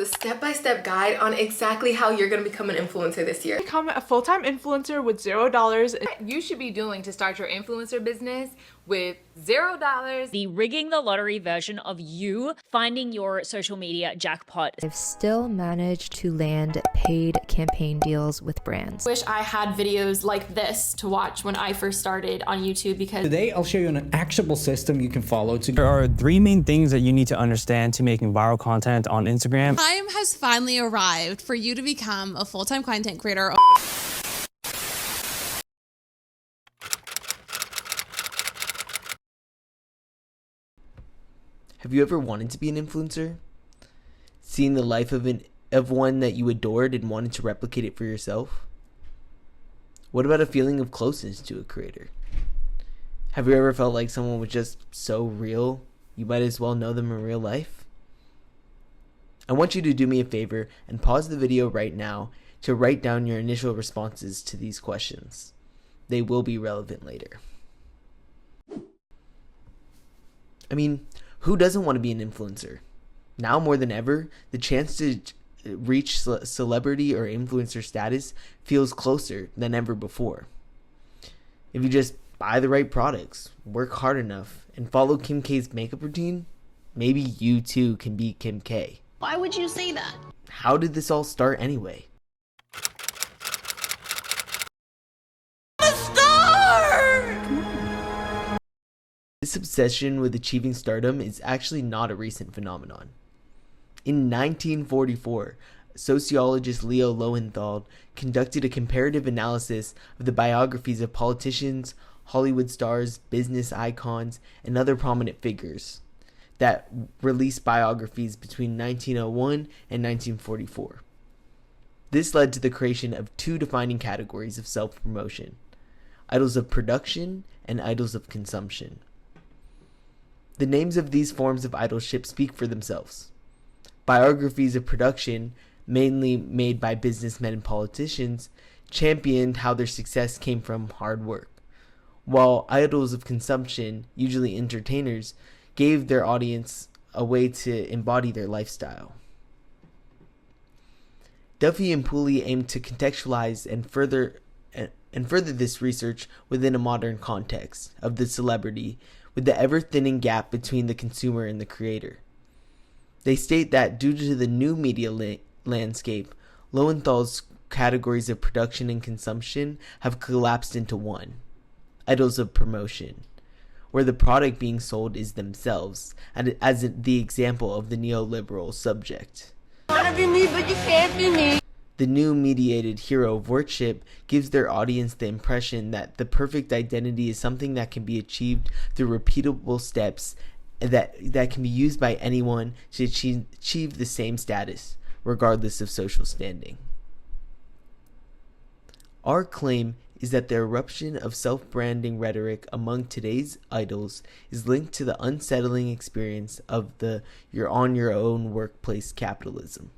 step-by-step guide on exactly how you're gonna become an influencer this year. Become a full-time influencer with $0. You should be doing to start your influencer business with $0. The rigging the lottery version of you finding your social media jackpot. I've still managed to land paid campaign deals with brands. Wish I had videos like this to watch when I first started on YouTube, because today I'll show you an actionable system you can follow. There are 3 main things that you need to understand to making viral content on Instagram. Time has finally arrived for you to become a full-time content creator. Have you ever wanted to be an influencer? Seen the life of one that you adored and wanted to replicate it for yourself? What about a feeling of closeness to a creator? Have you ever felt like someone was just so real, you might as well know them in real life? I want you to do me a favor and pause the video right now to write down your initial responses to these questions. They will be relevant later. I mean, who doesn't want to be an influencer? Now more than ever, the chance to reach celebrity or influencer status feels closer than ever before. If you just buy the right products, work hard enough, and follow Kim K's makeup routine, maybe you too can be Kim K. Why would you say that? How did this all start anyway? This obsession with achieving stardom is actually not a recent phenomenon. In 1944, sociologist Leo Lowenthal conducted a comparative analysis of the biographies of politicians, Hollywood stars, business icons, and other prominent figures that released biographies between 1901 and 1944. This led to the creation of 2 defining categories of self-promotion: idols of production and idols of consumption. The names of these forms of idolship speak for themselves. Biographies of production, mainly made by businessmen and politicians, championed how their success came from hard work, while idols of consumption, usually entertainers, gave their audience a way to embody their lifestyle. Duffy and Pooley aimed to contextualize and further this research within a modern context of the celebrity, with the ever-thinning gap between the consumer and the creator. They state that due to the new media landscape, Lowenthal's categories of production and consumption have collapsed into one: idols of promotion, where the product being sold is themselves, as the example of the neoliberal subject. The new mediated hero of worship gives their audience the impression that the perfect identity is something that can be achieved through repeatable steps that can be used by anyone to achieve the same status, regardless of social standing. Our claim is that the eruption of self-branding rhetoric among today's idols is linked to the unsettling experience of the you're on your own workplace capitalism.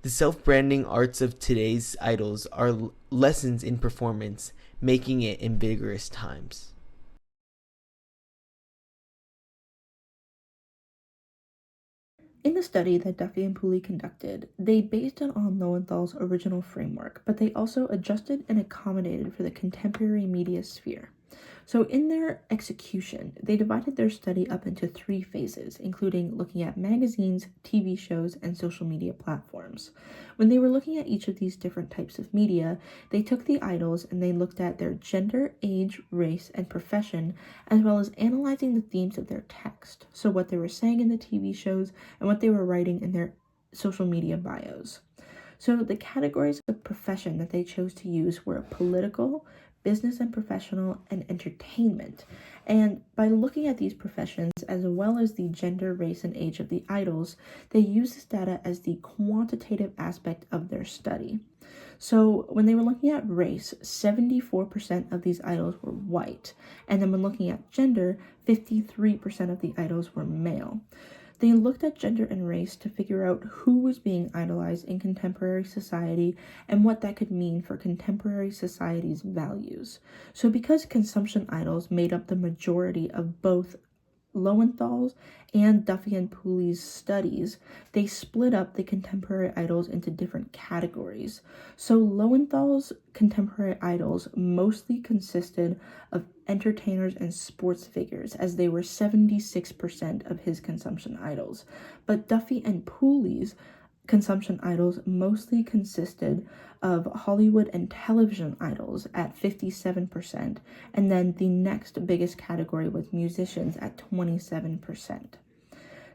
The self-branding arts of today's idols are lessons in performance, making it in vigorous times. In the study that Duffy and Pooley conducted, they based it on Lowenthal's original framework, but they also adjusted and accommodated for the contemporary media sphere. So in their execution, they divided their study up into 3 phases, including looking at magazines, TV shows, and social media platforms. When they were looking at each of these different types of media, they took the idols and they looked at their gender, age, race, and profession, as well as analyzing the themes of their text, so what they were saying in the TV shows and what they were writing in their social media bios. So the categories of profession that they chose to use were political, business and professional, and entertainment. And by looking at these professions, as well as the gender, race, and age of the idols, they use this data as the quantitative aspect of their study. So when they were looking at race, 74% of these idols were white. And then when looking at gender, 53% of the idols were male. They looked at gender and race to figure out who was being idolized in contemporary society and what that could mean for contemporary society's values. So because consumption idols made up the majority of both Lowenthal's and Duffy and Pooley's studies, they split up the contemporary idols into different categories. So Lowenthal's contemporary idols mostly consisted of entertainers and sports figures, as they were 76% of his consumption idols. But Duffy and Pooley's consumption idols mostly consisted of Hollywood and television idols at 57%, and then the next biggest category was musicians at 27%.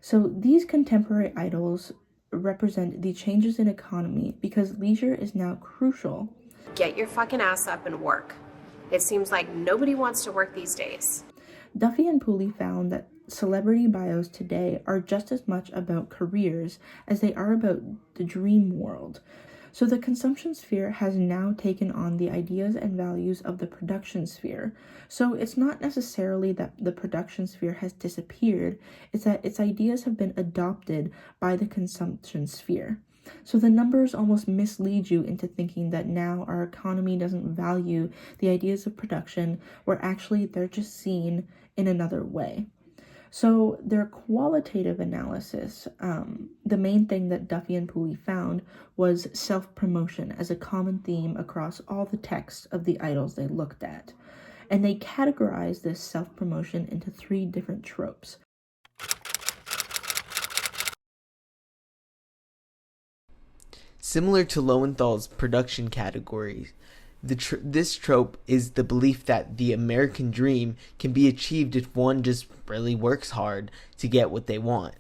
So these contemporary idols represent the changes in economy because leisure is now crucial. Get your fucking ass up and work. It seems like nobody wants to work these days. Duffy and Pooley found that celebrity bios today are just as much about careers as they are about the dream world. So the consumption sphere has now taken on the ideas and values of the production sphere. So it's not necessarily that the production sphere has disappeared, it's that its ideas have been adopted by the consumption sphere. So the numbers almost mislead you into thinking that now our economy doesn't value the ideas of production, where actually they're just seen in another way. So their qualitative analysis, the main thing that Duffy and Pooley found was self-promotion as a common theme across all the texts of the idols they looked at. And they categorized this self-promotion into 3 different tropes. Similar to Lowenthal's production categories, this trope is the belief that the American dream can be achieved if one just really works hard to get what they want.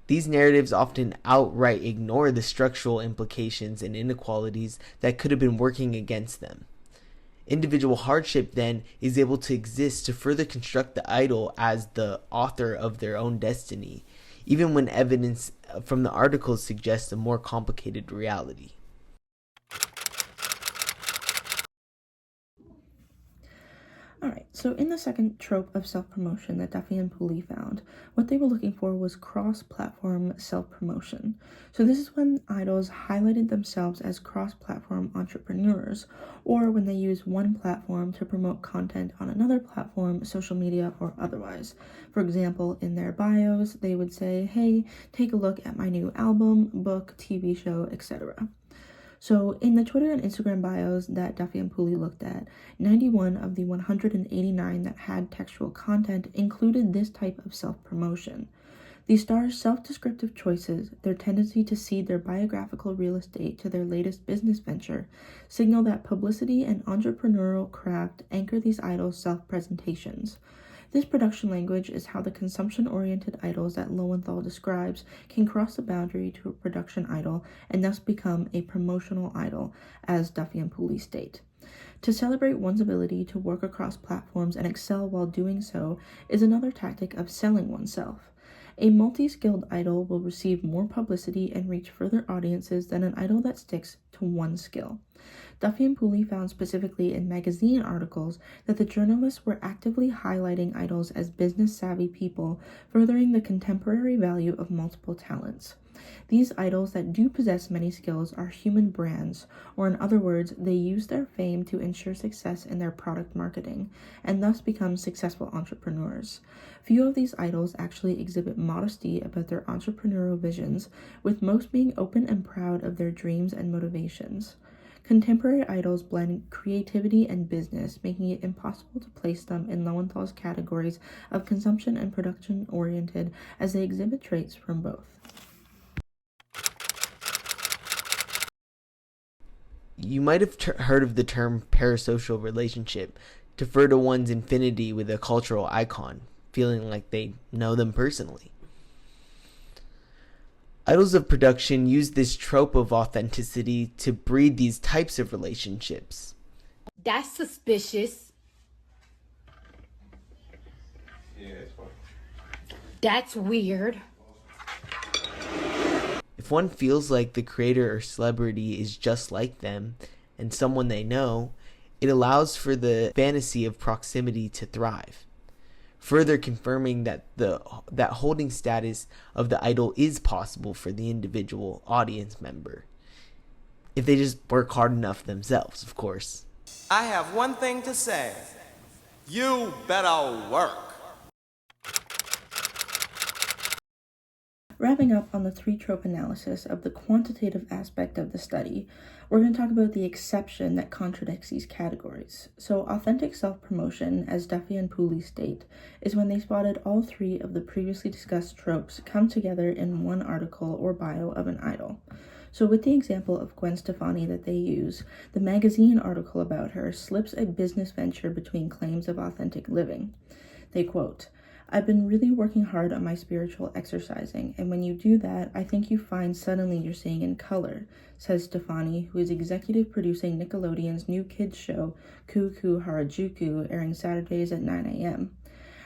These narratives often outright ignore the structural implications and inequalities that could have been working against them. Individual hardship then is able to exist to further construct the idol as the author of their own destiny, even when evidence from the articles suggests a more complicated reality. Alright, so in the second trope of self-promotion that Duffy and Pooley found, what they were looking for was cross-platform self-promotion. So this is when idols highlighted themselves as cross-platform entrepreneurs, or when they use one platform to promote content on another platform, social media or otherwise. For example, in their bios, they would say, hey, take a look at my new album, book, TV show, etc. So in the Twitter and Instagram bios that Duffy and Pooley looked at, 91 of the 189 that had textual content included this type of self-promotion. The stars' self-descriptive choices, their tendency to cede their biographical real estate to their latest business venture, signal that publicity and entrepreneurial craft anchor these idols' self-presentations. This production language is how the consumption-oriented idols that Lowenthal describes can cross the boundary to a production idol and thus become a promotional idol, as Duffy and Pooley state. To celebrate one's ability to work across platforms and excel while doing so is another tactic of selling oneself. A multi-skilled idol will receive more publicity and reach further audiences than an idol that sticks to one skill. Duffy and Pooley found specifically in magazine articles that the journalists were actively highlighting idols as business-savvy people, furthering the contemporary value of multiple talents. These idols that do possess many skills are human brands, or in other words, they use their fame to ensure success in their product marketing, and thus become successful entrepreneurs. Few of these idols actually exhibit modesty about their entrepreneurial visions, with most being open and proud of their dreams and motivations. Contemporary idols blend creativity and business, making it impossible to place them in Lowenthal's categories of consumption and production-oriented, as they exhibit traits from both. You might have heard of the term parasocial relationship, to refer to one's infinity with a cultural icon, feeling like they know them personally. Idols of production use this trope of authenticity to breed these types of relationships. That's suspicious. That's weird. If one feels like the creator or celebrity is just like them and someone they know, it allows for the fantasy of proximity to thrive, further confirming that that holding status of the idol is possible for the individual audience member, if they just work hard enough themselves, of course. I have one thing to say. You better work. Wrapping up on the 3-trope analysis of the quantitative aspect of the study, we're going to talk about the exception that contradicts these categories. So authentic self-promotion, as Duffy and Pooley state, is when they spotted all 3 of the previously discussed tropes come together in one article or bio of an idol. So with the example of Gwen Stefani that they use, the magazine article about her slips a business venture between claims of authentic living. They quote, "I've been really working hard on my spiritual exercising, and when you do that, I think you find suddenly you're seeing in color," says Stefani, who is executive producing Nickelodeon's new kids show, Kuku Harajuku, airing Saturdays at 9 a.m.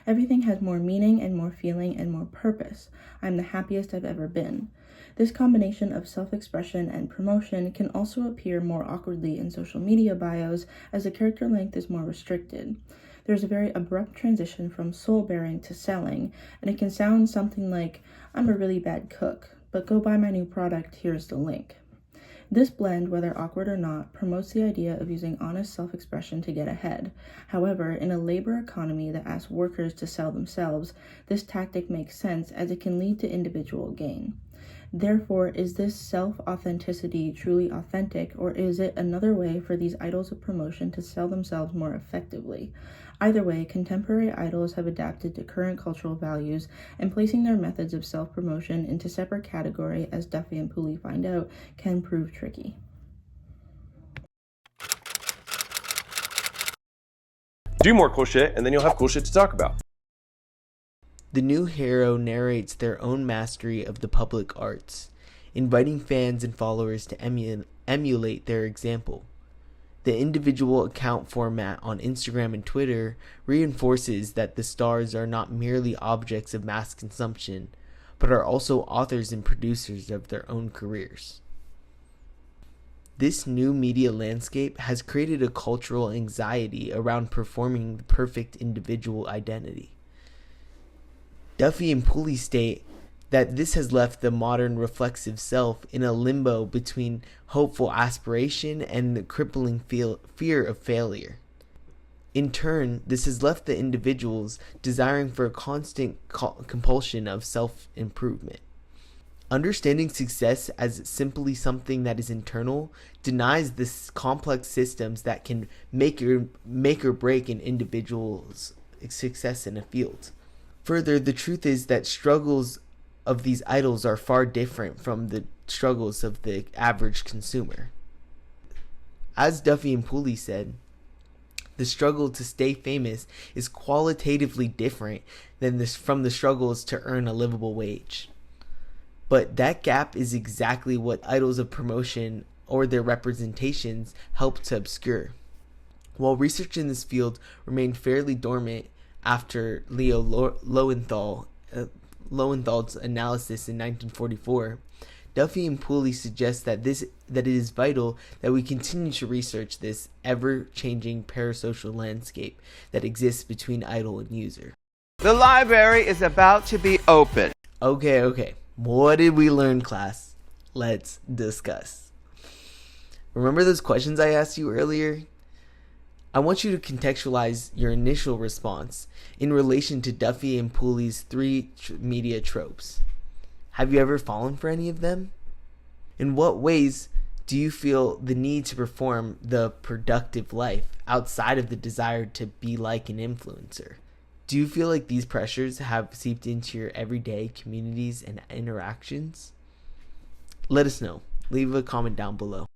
"Everything has more meaning and more feeling and more purpose. I'm the happiest I've ever been." This combination of self-expression and promotion can also appear more awkwardly in social media bios as the character length is more restricted. There's a very abrupt transition from soul-bearing to selling, and it can sound something like, "I'm a really bad cook, but go buy my new product, here's the link." This blend, whether awkward or not, promotes the idea of using honest self-expression to get ahead. However, in a labor economy that asks workers to sell themselves, this tactic makes sense as it can lead to individual gain. Therefore, is this self-authenticity truly authentic, or is it another way for these idols of promotion to sell themselves more effectively? Either way, contemporary idols have adapted to current cultural values, and placing their methods of self-promotion into separate category, as Duffy and Pooley find out, can prove tricky. Do more cool shit, and then you'll have cool shit to talk about. The new hero narrates their own mastery of the public arts, inviting fans and followers to emulate their example. The individual account format on Instagram and Twitter reinforces that the stars are not merely objects of mass consumption, but are also authors and producers of their own careers. This new media landscape has created a cultural anxiety around performing the perfect individual identity. Duffy and Pooley state that this has left the modern reflexive self in a limbo between hopeful aspiration and the crippling fear of failure. In turn, this has left the individuals desiring for a constant compulsion of self-improvement. Understanding success as simply something that is internal denies the complex systems that can make or break an individual's success in a field. Further, the truth is that struggles of these idols are far different from the struggles of the average consumer. As Duffy and Pooley said, the struggle to stay famous is qualitatively different from the struggles to earn a livable wage. But that gap is exactly what idols of promotion or their representations help to obscure. While research in this field remained fairly dormant after Leo Lowenthal's analysis in 1944, Duffy and Pooley suggest that it is vital that we continue to research this ever-changing parasocial landscape that exists between idol and user. The library is about to be open. Okay. What did we learn, class? Let's discuss. Remember those questions I asked you earlier? I want you to contextualize your initial response in relation to Duffy and Pooley's 3 media tropes. Have you ever fallen for any of them? In what ways do you feel the need to perform the productive life outside of the desire to be like an influencer? Do you feel like these pressures have seeped into your everyday communities and interactions? Let us know. Leave a comment down below.